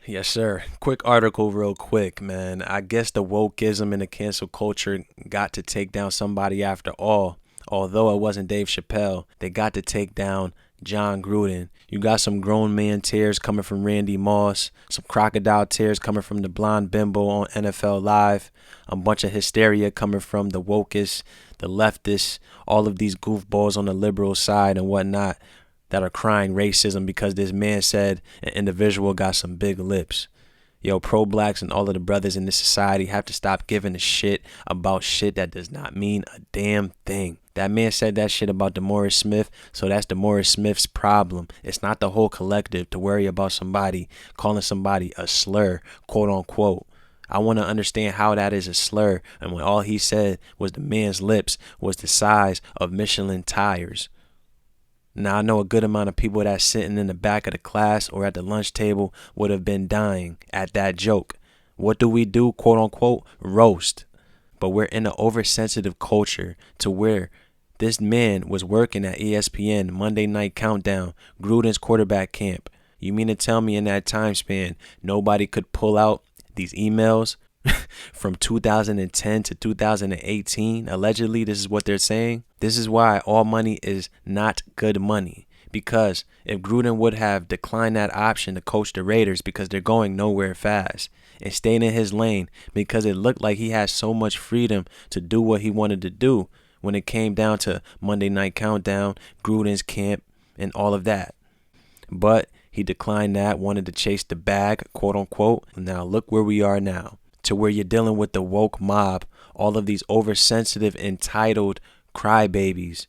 Yes, sir. Quick article, real quick, man. I guess the wokeism and the cancel culture got to take down somebody after all. Although it wasn't Dave Chappelle, they got to take down John Gruden. You got some grown man tears coming from Randy Moss, some crocodile tears coming from the blonde bimbo on NFL Live, a bunch of hysteria coming from the wokeists, the leftists, all of these goofballs on the liberal side and whatnot that are crying racism because this man said an individual got some big lips. Yo, pro-blacks and all of the brothers in this society have to stop giving a shit about shit that does not mean a damn thing. That man said that shit about DeMaurice Smith, so that's DeMaurice Smith's problem. It's not the whole collective to worry about somebody calling somebody a slur, quote unquote. I want to understand how that is a slur, and when all he said was the man's lips was the size of Michelin tires. Now, I know a good amount of people that's sitting in the back of the class or at the lunch table would have been dying at that joke. What do, quote unquote? Roast. But we're in an oversensitive culture to where this man was working at ESPN Monday Night Countdown, Gruden's quarterback camp. You mean to tell me in that time span, nobody could pull out these emails from 2010 to 2018? Allegedly, this is what they're saying. This is why all money is not good money. Because if Gruden would have declined that option to coach the Raiders because they're going nowhere fast and stayed in his lane because it looked like he had so much freedom to do what he wanted to do when it came down to Monday Night Countdown, Gruden's camp, and all of that. But he declined that, wanted to chase the bag, quote unquote. Now look where we are now, to where you're dealing with the woke mob, all of these oversensitive, entitled crybabies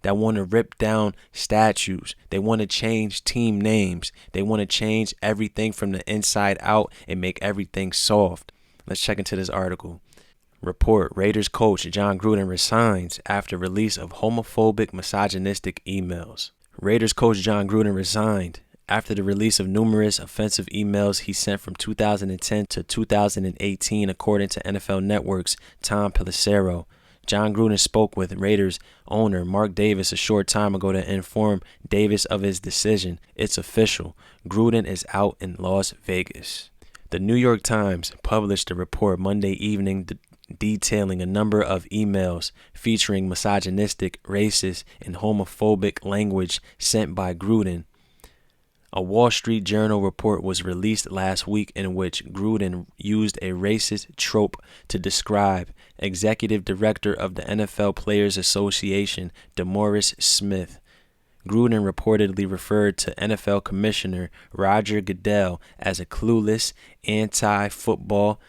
that want to rip down statues. They want to change team names. They want to change everything from the inside out and make everything soft. Let's check into this article. Report: Raiders coach John Gruden resigns after release of homophobic, misogynistic emails. Raiders coach John Gruden resigned after the release of numerous offensive emails he sent from 2010 to 2018, according to NFL Network's Tom Pelissero. John Gruden spoke with Raiders owner Mark Davis a short time ago to inform Davis of his decision. It's official. Gruden is out in Las Vegas. The New York Times published a report Monday evening detailing a number of emails featuring misogynistic, racist, and homophobic language sent by Gruden. A Wall Street Journal report was released last week in which Gruden used a racist trope to describe executive director of the NFL Players Association, DeMaurice Smith. Gruden reportedly referred to NFL Commissioner Roger Goodell as a clueless, anti-football,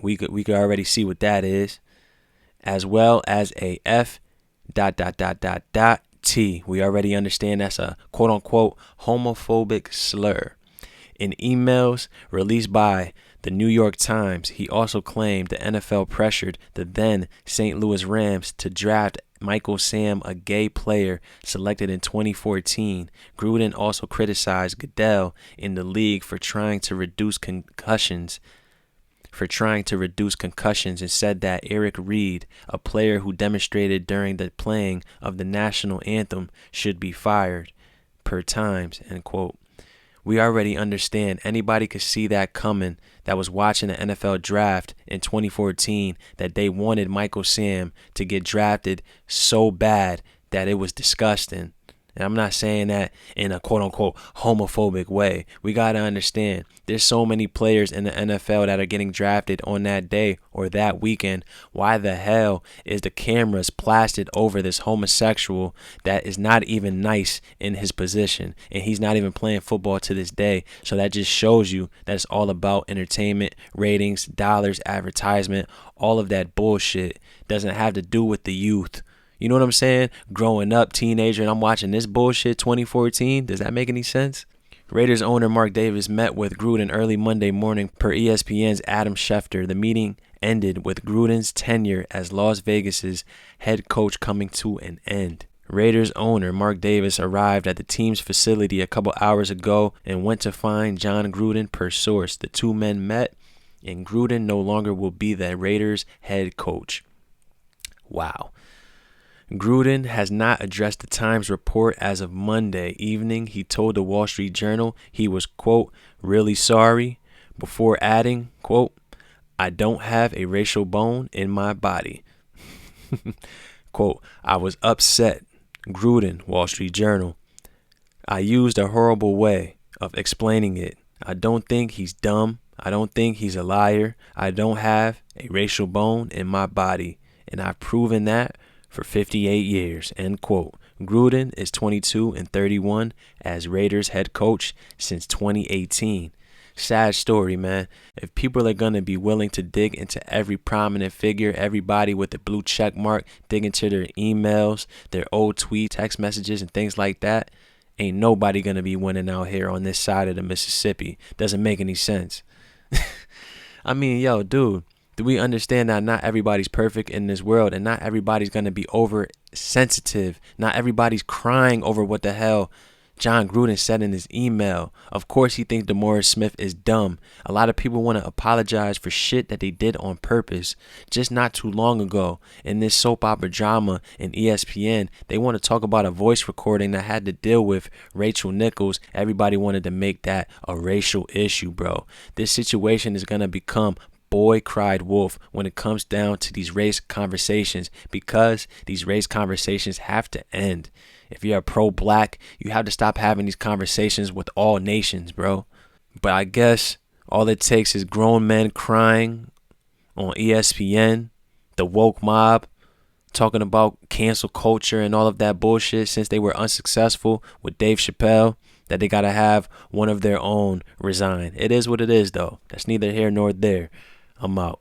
we could already see what that is, as well as a F.T. We already understand that's a quote-unquote homophobic slur. In emails released by the New York Times, he also claimed the NFL pressured the then St. Louis Rams to draft Michael Sam, a gay player selected in 2014. Gruden also criticized Goodell in the league for trying to reduce concussions and said that Eric Reed, a player who demonstrated during the playing of the national anthem, should be fired, per Times, end quote. We already understand. Anybody could see that coming that was watching the NFL draft in 2014, that they wanted Michael Sam to get drafted so bad that it was disgusting. And I'm not saying that in a quote-unquote homophobic way. We got to understand, there's so many players in the NFL that are getting drafted on that day or that weekend. Why the hell is the cameras plastered over this homosexual that is not even nice in his position? And he's not even playing football to this day. So that just shows you that it's all about entertainment, ratings, dollars, advertisement. All of that bullshit doesn't have to do with the youth. You know what I'm saying? Growing up, teenager, and I'm watching this bullshit 2014. Does that make any sense? Raiders owner Mark Davis met with Gruden early Monday morning per ESPN's Adam Schefter. The meeting ended with Gruden's tenure as Las Vegas's head coach coming to an end. Raiders owner Mark Davis arrived at the team's facility a couple hours ago and went to find John Gruden per source. The two men met, and Gruden no longer will be the Raiders head coach. Wow. Gruden has not addressed the Times report as of Monday evening. He told the Wall Street Journal he was, quote, really sorry, before adding, quote, I don't have a racial bone in my body. Quote, I was upset. Gruden, Wall Street Journal. I used a horrible way of explaining it. I don't think he's dumb. I don't think he's a liar. I don't have a racial bone in my body. And I've proven that for 58 years, end quote. Gruden is 22 and 31 as Raiders head coach since 2018. Sad story, man. If people are going to be willing to dig into every prominent figure, everybody with the blue check mark, dig into their emails, their old tweets, text messages, and things like that, ain't nobody going to be winning out here on this side of the Mississippi. Doesn't make any sense. I mean, yo, dude, do we understand that not everybody's perfect in this world and not everybody's going to be oversensitive? Not everybody's crying over what the hell John Gruden said in his email. Of course, he thinks DeMaurice Smith is dumb. A lot of people want to apologize for shit that they did on purpose. Just not too long ago, in this soap opera drama in ESPN, they want to talk about a voice recording that had to deal with Rachel Nichols. Everybody wanted to make that a racial issue, bro. This situation is going to become boy cried wolf when it comes down to these race conversations, because these race conversations have to end. If you're a pro-black, you have to stop having these conversations with all nations, bro. But I guess all it takes is grown men crying on ESPN, the woke mob, talking about cancel culture and all of that bullshit since they were unsuccessful with Dave Chappelle, that they got to have one of their own resign. It is what it is, though. That's neither here nor there. I'm out.